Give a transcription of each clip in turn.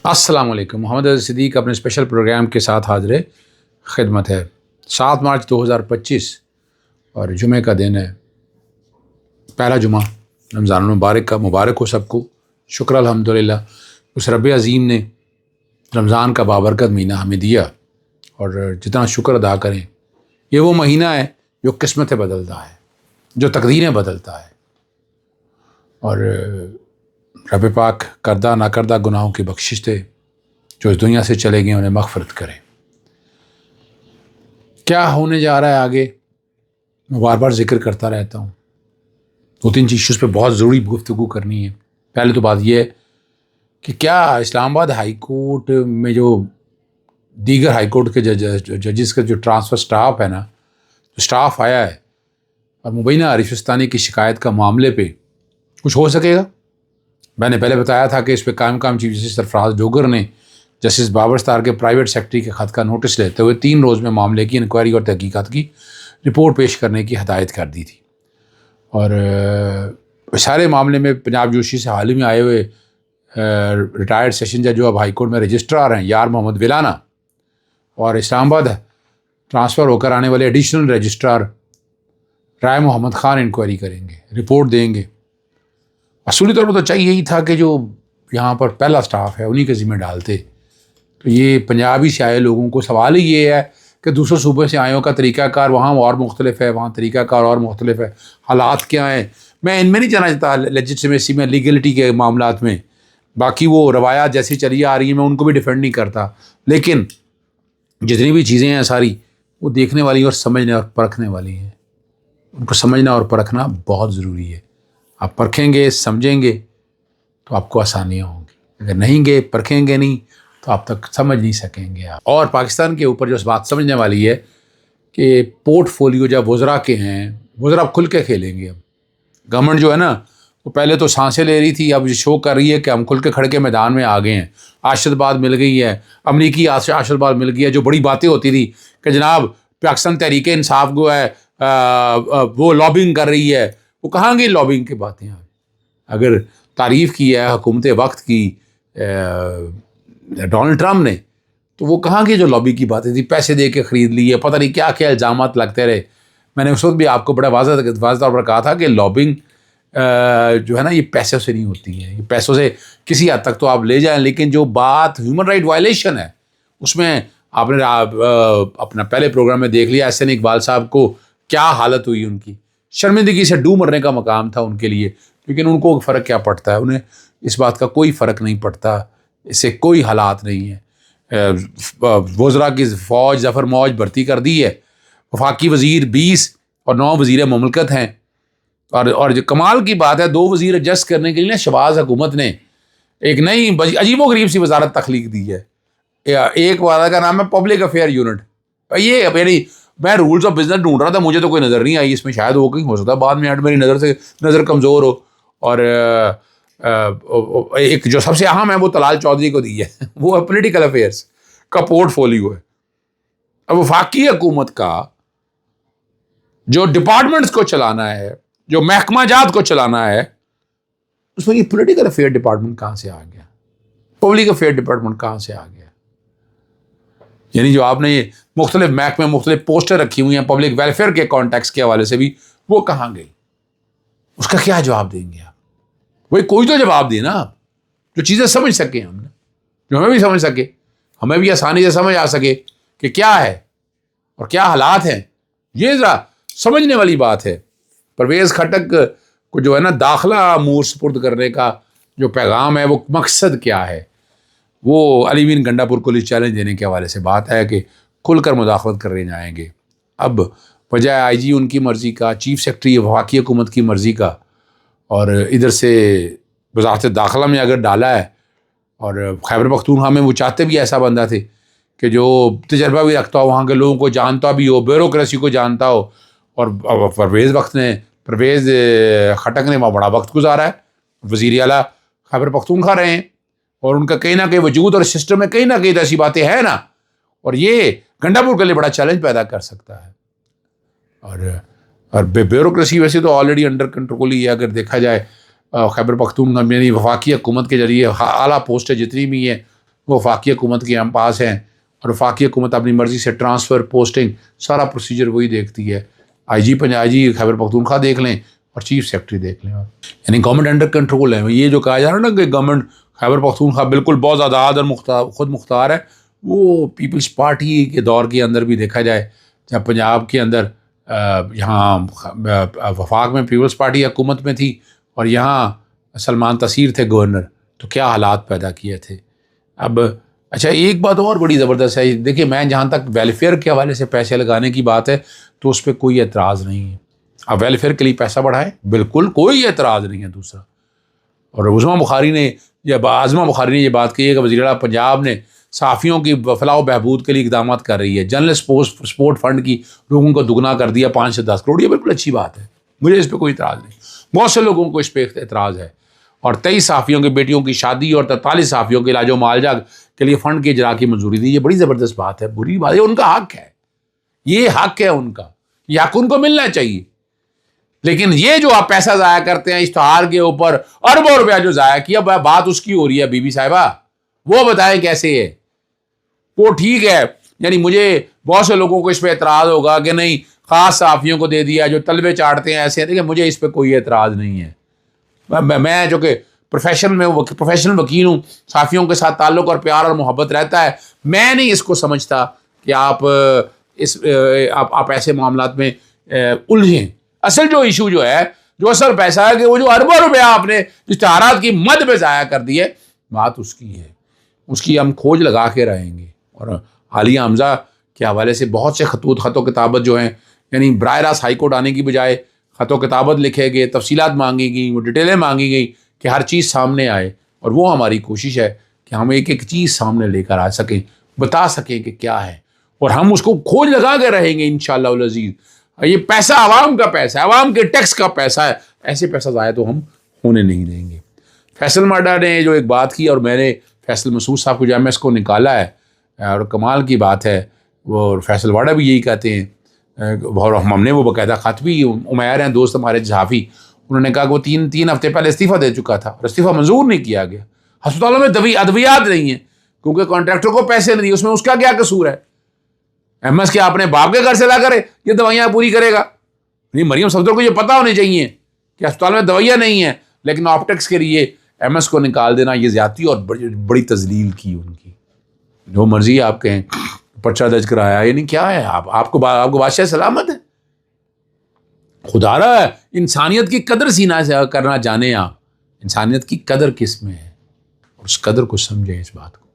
السلام علیکم. محمد عزیز صدیق اپنے اسپیشل پروگرام کے ساتھ حاضر خدمت ہے. 7 مارچ 2025 اور جمعہ کا دن ہے، پہلا جمعہ رمضان المبارک کا. مبارک ہو سب کو. شکر الحمدللہ اس رب عظیم نے رمضان کا بابرکت مہینہ ہمیں دیا، اور جتنا شکر ادا کریں. یہ وہ مہینہ ہے جو قسمتیں بدلتا ہے، جو تقدیریں بدلتا ہے، اور رب پاک کردہ نہ کردہ گناہوں کی بخشش دے. جو اس دنیا سے چلے گئے انہیں مغفرت کرے. کیا ہونے جا رہا ہے آگے، میں بار بار ذکر کرتا رہتا ہوں. 2-3 ایشوز پہ بہت ضروری گفتگو کرنی ہے. پہلے تو بات یہ ہے کہ کیا اسلام آباد ہائی کورٹ میں جو دیگر ہائی کورٹ کے ججز کا جو ٹرانسفر سٹاف ہے نا، جو سٹاف آیا ہے، اور مبینہ عارف استانی کی شکایت کا معاملے پہ کچھ ہو سکے گا؟ میں نے پہلے بتایا تھا کہ اس پہ قائم چیف جسٹس سرفراز ڈوگر نے جسٹس بابر ستار کے پرائیویٹ سیکرٹری کے خط کا نوٹس لیتے ہوئے 3 روز میں معاملے کی انکوائری اور تحقیقات کی رپورٹ پیش کرنے کی ہدایت کر دی تھی. اور سارے معاملے میں پنجاب یونیورسٹی سے حال ہی میں آئے ہوئے ریٹائرڈ سیشن جج جو اب ہائی کورٹ میں رجسٹرار ہیں، یار محمد ولانا، اور اسلام آباد ٹرانسفر ہو کر آنے والے ایڈیشنل رجسٹرار رائے محمد خان انکوائری کریں گے، رپورٹ دیں گے. اصولی طور پر تو چاہیے ہی تھا کہ جو یہاں پر پہلا سٹاف ہے انہی کے ذمہ ڈالتے. تو یہ پنجابی سے آئے لوگوں کو سوال ہی یہ ہے کہ دوسرے صوبے سے آئےوں کا طریقہ کار وہاں اور مختلف ہے، وہاں طریقہ کار اور مختلف ہے، حالات کیا ہیں. میں ان میں نہیں جانا چاہتا لیجٹیمیسی میں، لیگلٹی کے معاملات میں. باقی وہ روایات جیسی چلی آ رہی ہیں میں ان کو بھی ڈیفینڈ نہیں کرتا، لیکن جتنی بھی چیزیں ہیں ساری وہ دیکھنے والی اور سمجھنے اور پرکھنے والی ہیں. ان کو سمجھنا اور پرکھنا بہت ضروری ہے. آپ پرکھیں گے، سمجھیں گے تو آپ کو آسانیاں ہوں گی. اگر نہیں گے، پرکھیں گے نہیں تو آپ تک سمجھ نہیں سکیں گے آپ. اور پاکستان کے اوپر جو اس بات سمجھنے والی ہے کہ پورٹ فولیو جب وزراء کے ہیں، وزراء کھل کے کھیلیں گے. اب گورنمنٹ جو ہے نا وہ پہلے تو سانسیں لے رہی تھی، اب یہ شو کر رہی ہے کہ ہم کھل کے کھڑ کے میدان میں آ گئے ہیں. آشد باد مل گئی ہے، امریکی آشد باد مل گئی ہے. جو بڑی باتیں ہوتی تھی کہ جناب پاکستان تحریک انصاف جو ہے وہ لابنگ کر رہی ہے، وہ کہاں گئی لابنگ کی باتیں؟ اگر تعریف کی ہے حکومت وقت کی ڈونلڈ ٹرمپ نے، تو وہ کہاں کی جو لابی کی باتیں تھی؟ پیسے دے کے خرید لی ہے، پتہ نہیں کیا کیا الزامات لگتے رہے. میں نے اس وقت بھی آپ کو بڑا واضح طور پر کہا تھا کہ لابنگ جو ہے نا یہ پیسوں سے نہیں ہوتی ہے. یہ پیسوں سے کسی حد تک تو آپ لے جائیں، لیکن جو بات ہیومن رائٹ وائلیشن ہے اس میں آپ نے اپنا پہلے پروگرام میں دیکھ لیا احسن اقبال صاحب کو کیا حالت ہوئی. ان کی شرمندگی سے ڈوب مرنے کا مقام تھا ان کے لیے، لیکن ان کو فرق کیا پڑتا ہے؟ انہیں اس بات کا کوئی فرق نہیں پڑتا، اس سے کوئی حالات نہیں ہے. وزراء کی فوج ظفر موج بھرتی کر دی ہے. وفاقی وزیر 20 اور 9 وزیر مملکت ہیں. اور جو کمال کی بات ہے 2 وزیر ایڈجسٹ کرنے کے لیے شہباز حکومت نے ایک نئی عجیب و غریب سی وزارت تخلیق دی ہے. ایک وزارت کا نام ہے پبلک افیئر یونٹ. یہ یعنی میں رولز آف بزنس ڈھونڈ رہا تھا، مجھے تو کوئی نظر نہیں آئی اس میں. شاید وہ کہیں ہو سکتا ہے بعد میں میری نظر کمزور ہو. اور ایک جو سب سے اہم ہے وہ طلال چودھری کو دی ہے، وہ پولیٹیکل افیئرس کا پورٹ فولیو ہے. اب وفاقی حکومت کا جو ڈپارٹمنٹس کو چلانا ہے، جو محکمہ جات کو چلانا ہے، اس میں یہ پولیٹیکل افیئر ڈپارٹمنٹ کہاں سے آ گیا؟ پبلک افیئر ڈپارٹمنٹ کہاں سے آ گیا؟ یعنی جو آپ نے یہ مختلف محکمے مختلف پوسٹر رکھی ہوئی ہیں پبلک ویلفیئر کے کانٹیکس کے حوالے سے بھی، وہ کہاں گئی؟ اس کا کیا جواب دیں گے آپ؟ وہی کوئی تو جواب دیں نا آپ، جو چیزیں سمجھ سکیں ہم نے، جو ہمیں بھی سمجھ سکے، ہمیں بھی آسانی سے سمجھ آ سکے کہ کیا ہے اور کیا حالات ہیں. یہ ذرا سمجھنے والی بات ہے. پرویز خٹک کو جو ہے نا داخلہ امور سپرد کرنے کا جو پیغام ہے، وہ مقصد کیا ہے؟ وہ علی مین گنڈا پور کو چیلنج دینے کے حوالے سے بات ہے کہ کھل کر مداخلت کرنے جائیں گے. اب بجائے آئی جی ان کی مرضی کا، چیف سیکرٹری وفاقی حکومت کی مرضی کا، اور ادھر سے وزارت داخلہ میں اگر ڈالا ہے، اور خیبر پختونخوا میں وہ چاہتے بھی ایسا بندہ تھے کہ جو تجربہ بھی رکھتا ہو، وہاں کے لوگوں کو جانتا بھی ہو، بیوروکریسی کو جانتا ہو. اور پرویز خٹک نے وہاں بڑا وقت گزارا ہے، وزیر اعلیٰ خیبر پختونخوا رہے ہیں، اور ان کا کہیں نہ کہیں وجود اور سسٹم میں کہیں نہ کہیں ایسی باتیں ہیں نا، اور یہ گنڈا پور کے لیے بڑا چیلنج پیدا کر سکتا ہے. اور بیوروکریسی ویسے تو آلریڈی انڈر کنٹرول ہی ہے. اگر دیکھا جائے خیبر پختونخوا یعنی وفاقی حکومت کے ذریعے اعلیٰ پوسٹیں جتنی بھی ہیں وہ وفاقی حکومت کے ہم پاس ہیں، اور وفاقی حکومت اپنی مرضی سے ٹرانسفر، پوسٹنگ، سارا پروسیجر وہی دیکھتی ہے. آئی جی خیبر پختونخوا دیکھ لیں اور چیف سیکرٹری دیکھ لیں، یعنی گورنمنٹ انڈر کنٹرول ہے. یہ جو کہا جا رہا ہے نا کہ گورنمنٹ خیبر پختونخوا بالکل بہت زیادہ آزاد اور خود مختار ہے، وہ پیپلز پارٹی کے دور کے اندر بھی دیکھا جائے، جب پنجاب کے اندر یہاں وفاق میں پیپلز پارٹی حکومت میں تھی اور یہاں سلمان تاثیر تھے گورنر، تو کیا حالات پیدا کیے تھے. اب اچھا ایک بات اور بڑی زبردست ہے، دیکھیے میں جہاں تک ویلفیئر کے حوالے سے پیسے لگانے کی بات ہے تو اس پہ کوئی اعتراض نہیں ہے. آپ ویلفیئر کے لیے پیسہ بڑھائیں، بالکل کوئی اعتراض نہیں ہے. دوسرا، اور عظمیٰ بخاری نے یہ بات کہی ہے کہ وزیر اعلیٰ پنجاب نے صحافیوں کی فلاح و بہبود کے لیے اقدامات کر رہی ہے. جنرل سپورٹ فنڈ کی لوگوں کو دگنا کر دیا 5 سے 10 کروڑ. یہ بالکل اچھی بات ہے، مجھے اس پہ کوئی اعتراض نہیں. بہت سے لوگوں کو اس پہ اعتراض ہے. اور 23 صحافیوں کی بیٹیوں کی شادی اور 43 صحافیوں کے علاج و معالجہ کے لیے فنڈ کے اجرا کی منظوری دی. یہ بڑی زبردست بات ہے، بری بات ہے. ان کا حق ہے، یہ حق ہے ان کا، یہ حق ان کو ملنا چاہیے. لیکن یہ جو آپ پیسہ ضائع کرتے ہیں اشتہار کے اوپر، اربوں روپیہ جو ضائع کیا، بات اس کی ہو رہی ہے بی بی صاحبہ، وہ بتائیں کیسے ہے وہ ٹھیک ہے. یعنی مجھے بہت سے لوگوں کو اس پہ اعتراض ہوگا کہ نہیں خاص صحافیوں کو دے دیا جو طلبے چاٹتے ہیں ایسے ہیں. دیکھیں مجھے اس پہ کوئی اعتراض نہیں ہے. میں جو کہ پروفیشنل وکیل ہوں، صحافیوں کے ساتھ تعلق اور پیار اور محبت رہتا ہے. میں نہیں اس کو سمجھتا کہ آپ ایسے معاملات میں الجھیں. اصل جو ایشو جو ہے، جو اصل پیسہ ہے کہ وہ جو اربوں روپیہ آپ نے اشتہارات کی مد پہ ضائع کر دیے، بات اس کی ہے. اس کی ہم کھوج لگا کے رہیں گے. اور حالیہ حمزہ کے حوالے سے بہت سے خط و کتابت جو ہیں، یعنی براہ راست ہائی کورٹ آنے کی بجائے خط و کتابت لکھے گئے، تفصیلات مانگی گئیں، وہ ڈیٹیلیں مانگی گئیں کہ ہر چیز سامنے آئے. اور وہ ہماری کوشش ہے کہ ہم ایک ایک چیز سامنے لے کر آ سکیں، بتا سکیں کہ کیا ہے، اور ہم اس کو کھوج لگا کے رہیں گے انشاءاللہ العزیز. یہ پیسہ عوام کا پیسہ ہے، عوام کے ٹیکس کا پیسہ ہے، ایسے پیسہ ضائع تو ہم ہونے نہیں دیں گے. فیصل ماڈا نے جو ایک بات کی، اور میں نے فیصل مسعود صاحب کو جب میں اس کو نکالا ہے، اور کمال کی بات ہے، وہ فیصل واڈا بھی یہی کہتے ہیں، اور ہم نے وہ باقاعدہ خط بھی، عمیر ہیں دوست ہمارے صحافی، انہوں نے کہا کہ وہ تین ہفتے پہلے استعفیٰ دے چکا تھا اور استعفیٰ منظور نہیں کیا گیا. ہسپتالوں میں ادویات نہیں ہیں کیونکہ کانٹریکٹر کو پیسے نہیں دیے. اس میں اس کا کیا قصور ہے؟ ایم ایس کے اپنے باپ کے گھر سے لا کرے یہ دوائیاں پوری کرے گا؟ نہیں، مریم صفدر کو یہ پتہ ہونے چاہیے کہ ہسپتال میں دوائیاں نہیں ہیں، لیکن آپٹکس کے لیے ایم ایس کو نکال دینا یہ زیادتی اور بڑی تذلیل کی ان کی. جو مرضی آپ کہیں، پرچہ درج کرایا، یعنی کیا ہے؟ آپ کو بادشاہ سلامت ہے. خدا رہا انسانیت کی قدر سینہ سے کرنا جانے. آپ انسانیت کی قدر کس میں ہے، اور اس قدر کو سمجھیں اس بات کو.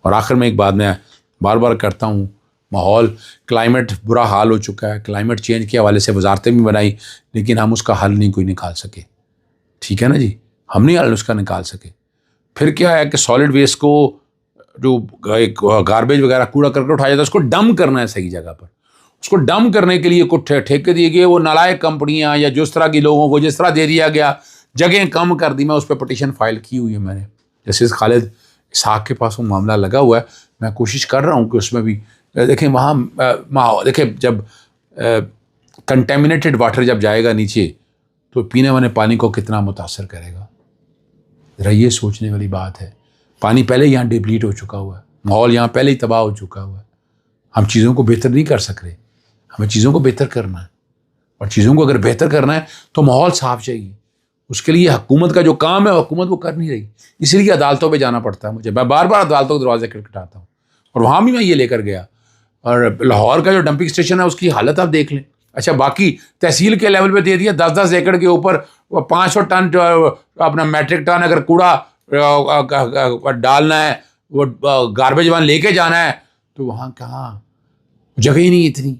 اور آخر میں ایک بات میں بار بار کرتا ہوں، ماحول کلائمیٹ برا حال ہو چکا ہے. کلائمیٹ چینج کے حوالے سے وزارتیں بھی بنائی، لیکن ہم اس کا حل نہیں کوئی نکال سکے. ٹھیک ہے نا جی، ہم نہیں حل اس کا نکال سکے. پھر کیا ہے کہ سالڈ ویسٹ کو، جو گاربیج وغیرہ کوڑا کرکٹ اٹھایا جاتا ہے، اس کو ڈمپ کرنا ہے صحیح جگہ پر. اس کو ڈمپ کرنے کے لیے کچھ ٹھیکے دیے گئے، وہ نالائق کمپنیاں یا جس طرح کی لوگوں کو جس طرح دے دیا گیا، جگہیں کم کر دی. میں اس پہ پٹیشن فائل کی ہوئی ہے میں نے. جسٹس خالد اسحاق کے پاس وہ معاملہ لگا ہوا ہے. میں کوشش کر رہا ہوں کہ اس میں بھی دیکھیں، وہاں دیکھیں جب کنٹیمنیٹڈ واٹر جب جائے گا نیچے تو پینے والے پانی کو کتنا متاثر کرے گا. ذرا یہ سوچنے والی بات ہے. پانی پہلے یہاں ڈپلیٹ ہو چکا ہوا ہے، ماحول یہاں پہلے ہی تباہ ہو چکا ہوا ہے. ہم چیزوں کو بہتر نہیں کر سک رہے. ہمیں چیزوں کو بہتر کرنا ہے، اور چیزوں کو اگر بہتر کرنا ہے تو ماحول صاف چاہیے. اس کے لیے حکومت کا جو کام ہے حکومت وہ کر نہیں رہی، اس لیے عدالتوں پہ جانا پڑتا ہے مجھے. میں بار بار عدالتوں کے دروازے کھٹکھٹاتا ہوں، اور وہاں بھی میں یہ لے کر گیا. اور لاہور کا جو ڈمپنگ اسٹیشن ہے اس کی حالت آپ دیکھ لیں. اچھا باقی تحصیل کے لیول پہ دے دیا 10-10 ایکڑ کے اوپر 500 ٹن اپنا میٹرک ٹن اگر کوڑا ڈالنا ہے، وہ گاربیج وہاں لے کے جانا ہے، تو وہاں کہاں جگہ ہی نہیں اتنی.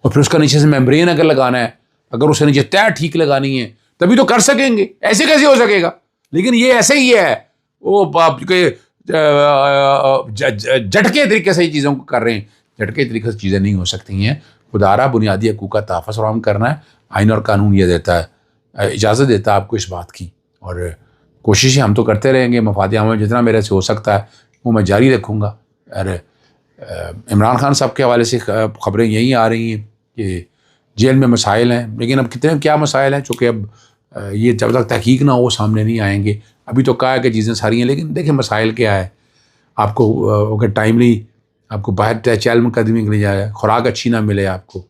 اور پھر اس کا نیچے سے میمبرین اگر لگانا ہے، اگر اسے نیچے طے ٹھیک لگانی ہے تبھی تو کر سکیں گے. ایسے کیسے ہو سکے گا؟ لیکن یہ ایسے ہی ہے، وہ جھٹکے طریقے سے ہی چیزوں کو کر رہے ہیں. جھٹکے طریقے سے چیزیں نہیں ہو سکتی ہیں. خدارہ بنیادی حقوق کا تحفظ فراہم کرنا ہے. آئین اور قانون یہ دیتا ہے، اجازت دیتا ہے آپ کو اس بات کی. اور کوششیں ہم تو کرتے رہیں گے. مفاد عام میں جتنا میرے سے ہو سکتا ہے وہ میں جاری رکھوں گا. اور عمران خان صاحب کے حوالے سے خبریں یہی آ رہی ہیں کہ جیل میں مسائل ہیں، لیکن اب کتنے کیا مسائل ہیں، چونکہ اب یہ جب تک تحقیق نہ ہو سامنے نہیں آئیں گے. ابھی تو کہا ہے کہ چیزیں ساری ہیں، لیکن دیکھیں مسائل کیا ہے. آپ کو اگر ٹائملی آپ کو باہر چہل قدمی کے لیے جائے، خوراک اچھی نہ ملے، آپ کو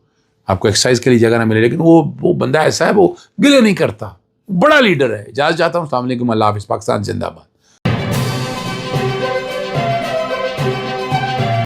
ایکسرسائز کے لیے جگہ نہ ملے، لیکن وہ بندہ ایسا ہے وہ گلے نہیں کرتا، بڑا لیڈر ہے. اجازت چاہتا ہوں. السلام علیکم، اللہ حافظ. پاکستان زندہ باد.